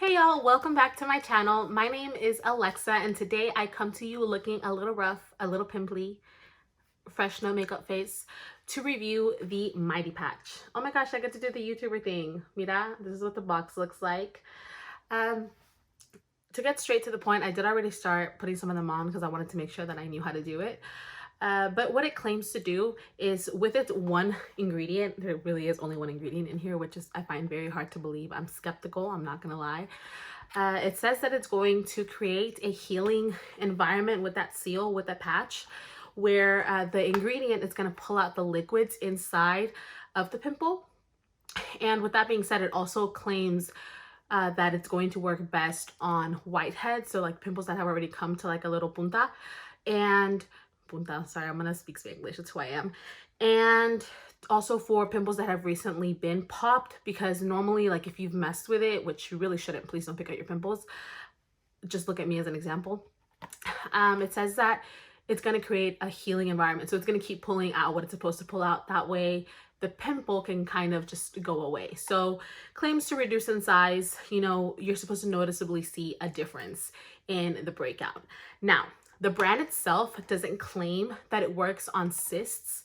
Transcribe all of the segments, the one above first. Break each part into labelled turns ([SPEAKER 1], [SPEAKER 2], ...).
[SPEAKER 1] Hey y'all, welcome back to my channel. My name is Alexa and today I come to you looking a little rough, a little pimply, fresh no makeup face to review the Mighty Patch. Oh my gosh, I get to do the YouTuber thing. Mira, this is what the box looks like. To get straight to the point, I did already start putting some of them on because I wanted to make sure that I knew how to do it. But what it claims to do is with its one ingredient, there really is only one ingredient in here, which is I find very hard to believe. I'm skeptical, I'm not gonna lie. It says that it's going to create a healing environment with that seal, with that patch, where the ingredient is going to pull out the liquids inside of the pimple. And with that being said, it also claims that it's going to work best on whiteheads, so like pimples that have already come to like a little punta. And punta, sorry, I'm gonna speak Spanglish, that's who I am. And also for pimples that have recently been popped, because normally, like if you've messed with it, which you really shouldn't, please don't pick out your pimples, just look at me as an example. It says that it's going to create a healing environment, so it's going to keep pulling out what it's supposed to pull out. That way the pimple can kind of just go away. So claims to reduce in size, you know, you're supposed to noticeably see a difference in the breakout. Now, the brand itself doesn't claim that it works on cysts,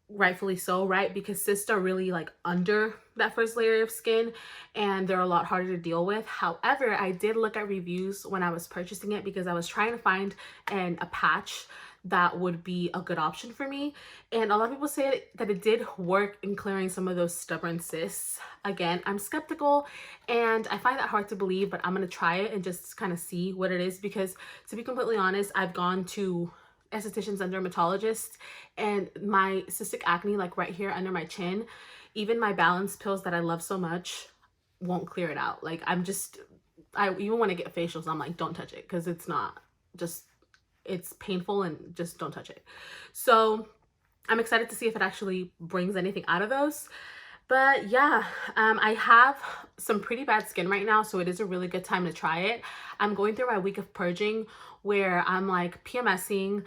[SPEAKER 1] rightfully so, right? Because cysts are really like under that first layer of skin and they're a lot harder to deal with. However, I did look at reviews when I was purchasing it because I was trying to find a patch that would be a good option for me, and a lot of people say that it did work in clearing some of those stubborn cysts. Again, I'm skeptical and I find that hard to believe, but I'm gonna try it and just kind of see what it is, because to be completely honest, I've gone to estheticians and dermatologists, and my cystic acne, like right here under my chin, even my balance pills that I love so much won't clear it out. Like I even want to get facials, I'm like, don't touch it, because it's not just, it's painful and just don't touch it. So I'm excited to see if it actually brings anything out of those. But yeah, I have some pretty bad skin right now, so it is a really good time to try it. I'm going through my week of purging where I'm like PMSing.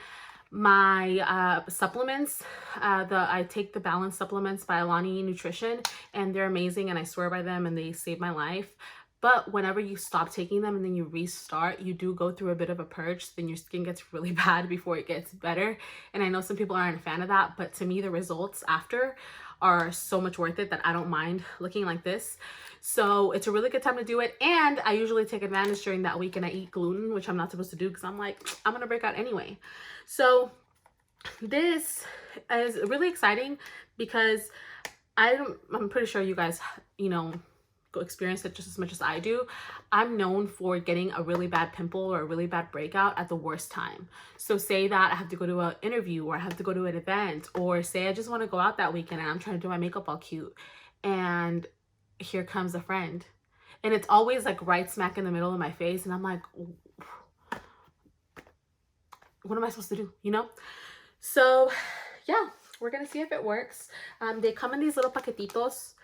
[SPEAKER 1] My supplements, I take the Balance supplements by Alani Nutrition, and they're amazing and I swear by them and they saved my life. But whenever you stop taking them and then you restart, you do go through a bit of a purge, then your skin gets really bad before it gets better. And I know some people aren't a fan of that, but to me the results after are so much worth it that I don't mind looking like this. So it's a really good time to do it, and I usually take advantage during that week and I eat gluten, which I'm not supposed to do because I'm like, I'm gonna break out anyway. So this is really exciting because I'm pretty sure you guys, you know, go experience it just as much as I do. I'm known for getting a really bad pimple or a really bad breakout at the worst time. So say that I have to go to an interview or I have to go to an event, or say I just want to go out that weekend and I'm trying to do my makeup all cute and here comes a friend, and it's always like right smack in the middle of my face, and I'm like, what am I supposed to do, you know? So yeah, we're gonna see if it works. They come in these little paquetitos.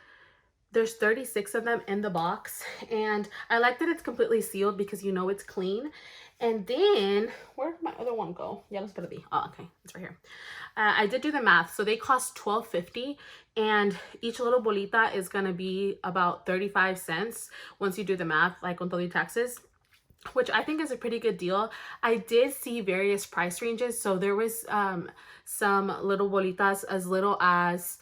[SPEAKER 1] There's 36 of them in the box, and I like that it's completely sealed because you know it's clean. And then where'd my other one go? Yeah, it's gonna be, oh okay, it's right here. I did do the math, so they cost $12.50, and each little bolita is gonna be about 35 cents once you do the math, like on the taxes, which I think is a pretty good deal. I did see various price ranges, so there was some little bolitas as little as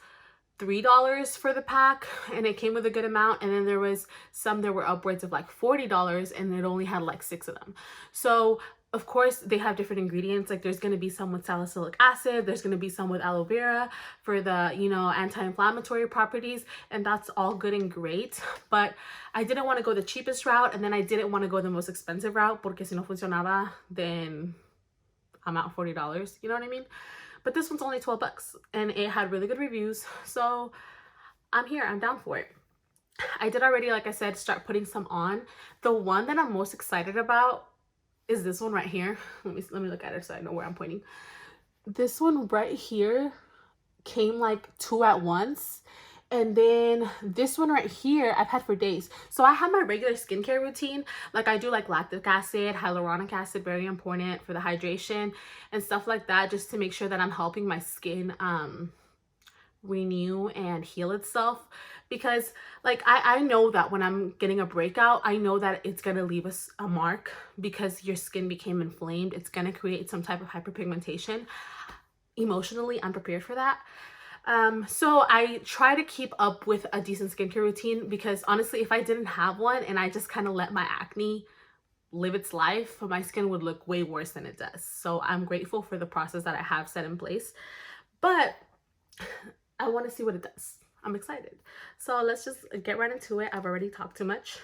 [SPEAKER 1] $3 for the pack, and it came with a good amount, and then there was some that were upwards of like $40 and it only had like 6 of them. So of course they have different ingredients, like there's going to be some with salicylic acid, there's going to be some with aloe vera for the, you know, anti-inflammatory properties, and that's all good and great. But I didn't want to go the cheapest route, and then I didn't want to go the most expensive route, porque si no funcionaba, then I'm out $40, you know what I mean? But this one's only 12 bucks and it had really good reviews, so I'm here, I'm down for it. I did already, like I said, start putting some on. The one that I'm most excited about is this one right here. Let me look at it so I know where I'm pointing. This one right here came like 2 at once. And then this one right here I've had for days. So I have my regular skincare routine. Like I do like lactic acid, hyaluronic acid, very important for the hydration and stuff like that, just to make sure that I'm helping my skin renew and heal itself, because like I know that when I'm getting a breakout, I know that it's going to leave us a mark because your skin became inflamed. It's going to create some type of hyperpigmentation. Emotionally, I'm prepared for that. So I try to keep up with a decent skincare routine, because honestly, if I didn't have one and I just kind of let my acne live its life, my skin would look way worse than it does. So I'm grateful for the process that I have set in place, but I want to see what it does. I'm excited. So let's just get right into it. I've already talked too much.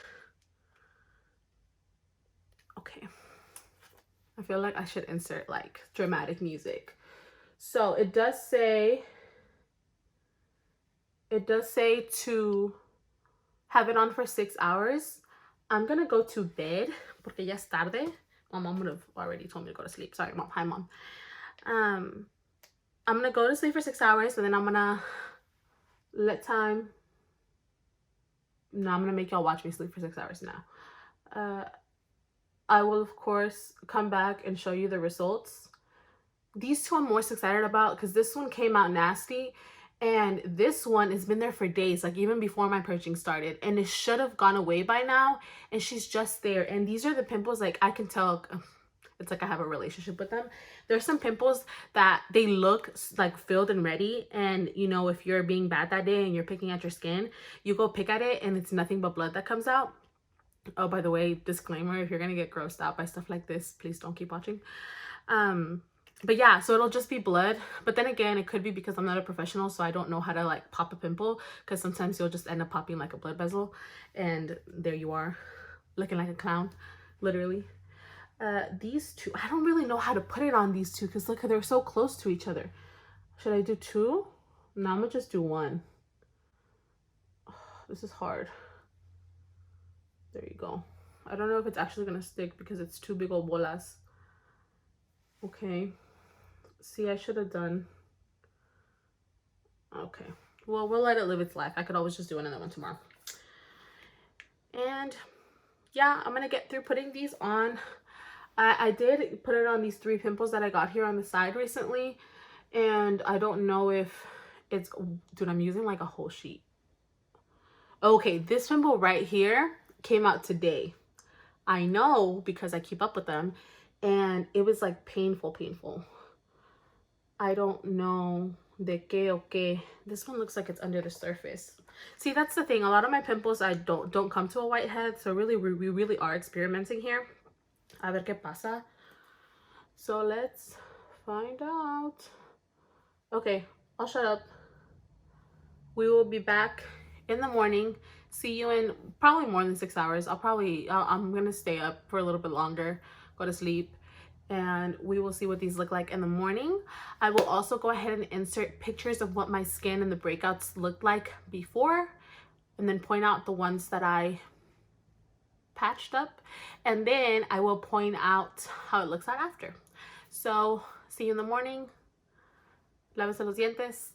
[SPEAKER 1] Okay. I feel like I should insert like dramatic music. So it does say to have it on for 6 hours. I'm gonna go to bed porque ya es tarde. My mom would have already told me to go to sleep. Sorry, mom. Hi, mom. I'm gonna go to sleep for 6 hours, and then I'm gonna let time. No, I'm gonna make y'all watch me sleep for 6 hours now. I will of course come back and show you the results. These two I'm most excited about because this one came out nasty, and this one has been there for days, like even before my purging started, and it should have gone away by now, and she's just there. And these are the pimples, like I can tell, it's like I have a relationship with them. There's some pimples that they look like filled and ready, and you know, if you're being bad that day and you're picking at your skin, you go pick at it and it's nothing but blood that comes out. Oh, by the way, disclaimer, if you're gonna get grossed out by stuff like this, please don't keep watching. But yeah, so it'll just be blood. But then again, it could be because I'm not a professional, so I don't know how to like pop a pimple, because sometimes you'll just end up popping like a blood vessel, and there you are looking like a clown, literally. These two, I don't really know how to put it on these two, because look, they're so close to each other. Should I do two? No, I'm gonna just do one. Oh, this is hard. There you go. I don't know if it's actually gonna stick because it's two big old bolas. Okay. See, I should have done. Okay. Well, we'll let it live its life. I could always just do another one tomorrow. And yeah, I'm gonna get through putting these on. I did put it on these 3 pimples that I got here on the side recently, and I don't know if it's, dude, I'm using like a whole sheet. Okay, this pimple right here came out today. I know because I keep up with them, and it was like painful. I don't know de que o que. This one looks like it's under the surface. See, that's the thing. A lot of my pimples, I don't come to a whitehead, so really we really are experimenting here. A ver qué pasa. So let's find out. Okay, I'll shut up. We will be back in the morning. See you in probably more than 6 hours. I'm gonna stay up for a little bit longer, go to sleep, and we will see what these look like in the morning. I will also go ahead and insert pictures of what my skin and the breakouts looked like before, and then point out the ones that I patched up, and then I will point out how it looks like after. So see you in the morning. Lávese los dientes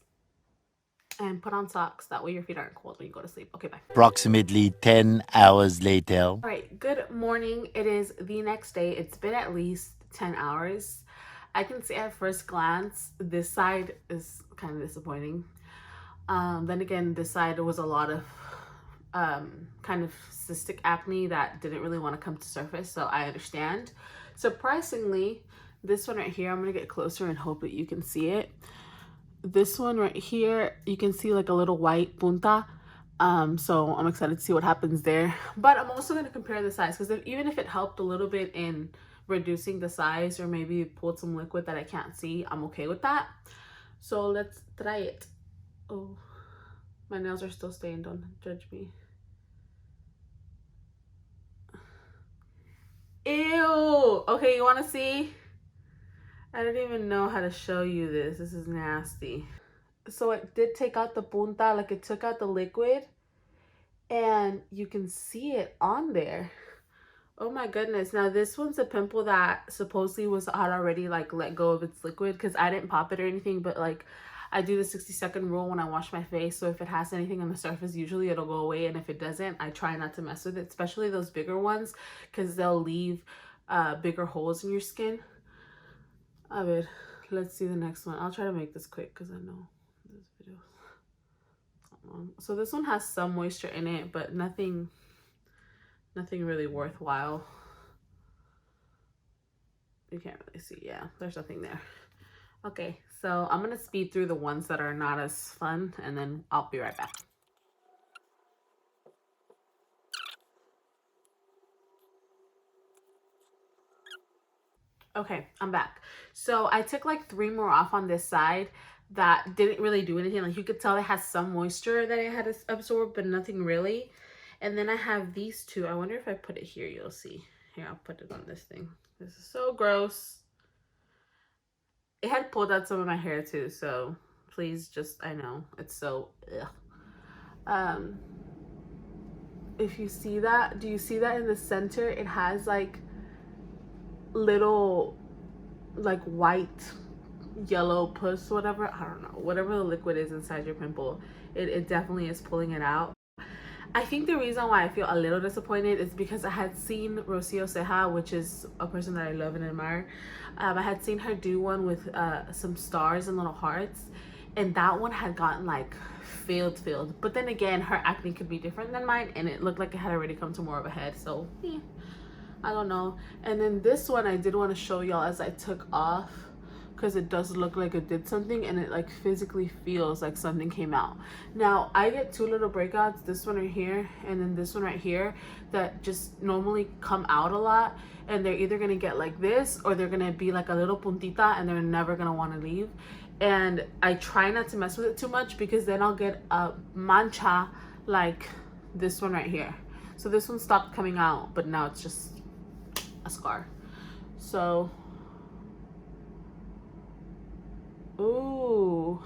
[SPEAKER 1] and put on socks. That way your feet aren't cold when you go to sleep. Okay, bye.
[SPEAKER 2] Approximately 10 hours later.
[SPEAKER 1] All right, good morning. It is the next day. It's been at least 10 hours. I can see at first glance, this side is kind of disappointing. Then again, this side was a lot of kind of cystic acne that didn't really want to come to surface, so I understand. Surprisingly, this one right here, I'm gonna get closer and hope that you can see it. This one right here, you can see like a little white punta. So I'm excited to see what happens there. But I'm also going to compare the size, because even if it helped a little bit in reducing the size, or maybe pulled some liquid that I can't see, I'm okay with that. So let's try it. Oh, my nails are still stained. Don't judge me. Ew. Okay, you want to see? I don't even know how to show you this. This is nasty. So it did take out the punta, like it took out the liquid, and you can see it on there. Oh my goodness. Now this one's a pimple that supposedly had already like let go of its liquid, because I didn't pop it or anything, but like I do the 60-second rule when I wash my face. So if it has anything on the surface, usually it'll go away, and if it doesn't, I try not to mess with it, especially those bigger ones, because they'll leave bigger holes in your skin. A ver, let's see the next one. I'll try to make this quick because I know this video. So this one has some moisture in it, but nothing really worthwhile. You can't really see. Yeah, there's nothing there. Okay, so I'm gonna speed through the ones that are not as fun, and then I'll be right back. Okay, I'm back. So I took like 3 more off on this side that didn't really do anything. Like you could tell it has some moisture that it had absorbed, but nothing really. And then I have these 2. I wonder if I put it here, you'll see. Here, I'll put it on this thing. This is so gross. It had pulled out some of my hair too, so please just, I know, it's so, ugh. If you see that, do you see that in the center? It has like little like white yellow pus, whatever, I don't know, whatever the liquid is inside your pimple, it definitely is pulling it out. I think the reason why I feel a little disappointed is because I had seen Rocio Ceja, which is a person that I love and admire. I had seen her do one with some stars and little hearts, and that one had gotten like filled. But then again, her acne could be different than mine, and it looked like it had already come to more of a head, so I don't know. And then this one I did want to show y'all as I took off, because it does look like it did something, and it like physically feels like something came out. Now I get 2 little breakouts, this one right here and then this one right here, that just normally come out a lot, and they're either gonna get like this or they're gonna be like a little puntita and they're never gonna want to leave. And I try not to mess with it too much, because then I'll get a mancha like this one right here. So this one stopped coming out, but now it's just a scar. So ooh,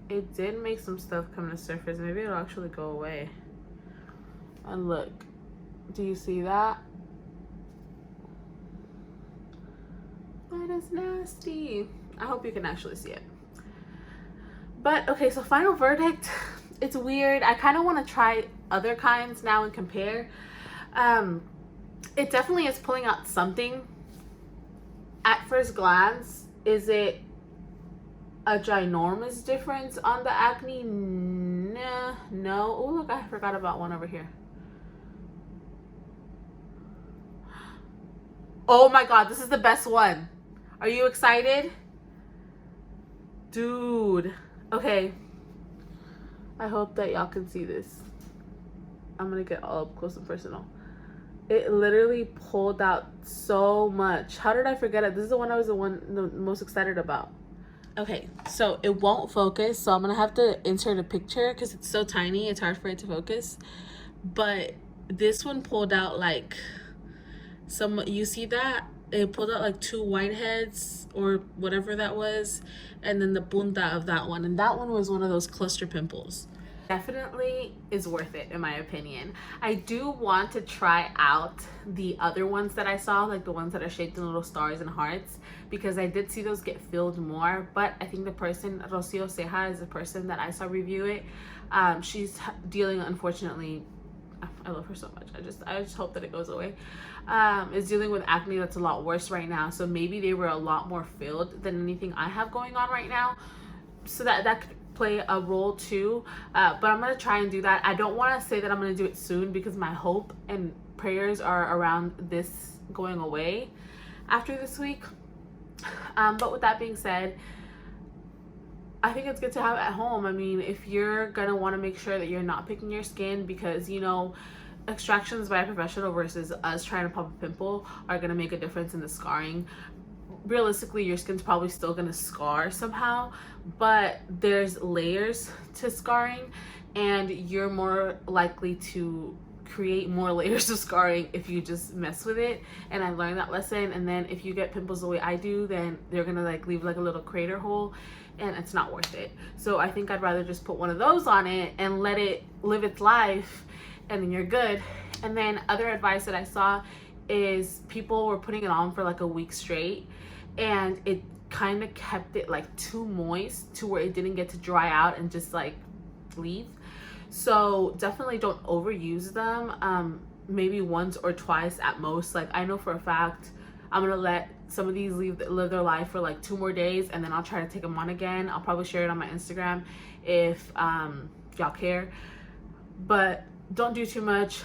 [SPEAKER 1] it did make some stuff come to surface. Maybe it'll actually go away. And look, do you see that? That is nasty. I hope you can actually see it. But okay, so final verdict, it's weird. I kind of want to try other kinds now and compare. It definitely is pulling out something. At first glance, is it a ginormous difference on the acne? Nah, no. Oh, look, I forgot about one over here. Oh my god, this is the best one. Are you excited? Dude. Okay. I hope that y'all can see this. I'm gonna get all up close and personal. It literally pulled out so much. How did I forget it? This is the one I was the most excited about. Okay, so it won't focus, so I'm gonna have to insert a picture because it's so tiny, it's hard for it to focus. But this one pulled out like some, you see that? It pulled out like 2 whiteheads or whatever that was, and then the punta of that one. And that one was one of those cluster pimples. Definitely is worth it in my opinion. I do want to try out the other ones that I saw, like the ones that are shaped in little stars and hearts, because I did see those get filled more. But I think the person, Rocio Ceja, is the person that I saw review it. She's dealing, unfortunately, I love her so much, I just hope that it goes away, is dealing with acne that's a lot worse right now. So maybe they were a lot more filled than anything I have going on right now, so that could play a role too. But I'm gonna try and do that. I don't want to say that I'm gonna do it soon, because my hope and prayers are around this going away after this week. But with that being said, I think it's good to have at home. I mean, if you're gonna want to make sure that you're not picking your skin, because you know, extractions by a professional versus us trying to pop a pimple are gonna make a difference in the scarring. Realistically, your skin's probably still gonna scar somehow, but there's layers to scarring, and you're more likely to create more layers of scarring if you just mess with it. And I learned that lesson. And then if you get pimples the way I do, then they're gonna like leave like a little crater hole, and it's not worth it. So I think I'd rather just put one of those on it and let it live its life, and then you're good. And then other advice that I saw is people were putting it on for like a week straight, and it kind of kept it like too moist to where it didn't get to dry out and just like leave. So definitely don't overuse them. Maybe once or twice at most. Like I know for a fact I'm gonna let some of these live their life for like 2 more days, and then I'll try to take them on again. I'll probably share it on my Instagram if if y'all care, but don't do too much.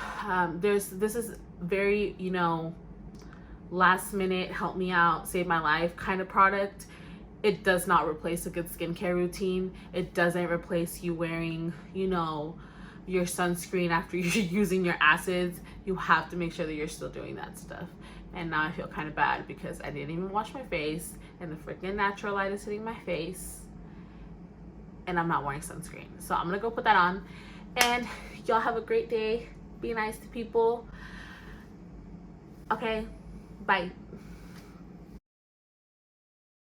[SPEAKER 1] This is very, you know, last minute, help me out, save my life kind of product. It does not replace a good skincare routine. It doesn't replace you wearing, you know, your sunscreen after you're using your acids. You have to make sure that you're still doing that stuff. And now I feel kind of bad because I didn't even wash my face and the freaking natural light is hitting my face and I'm not wearing sunscreen. So I'm gonna go put that on. And y'all have a great day. Be nice to people. Okay, bye.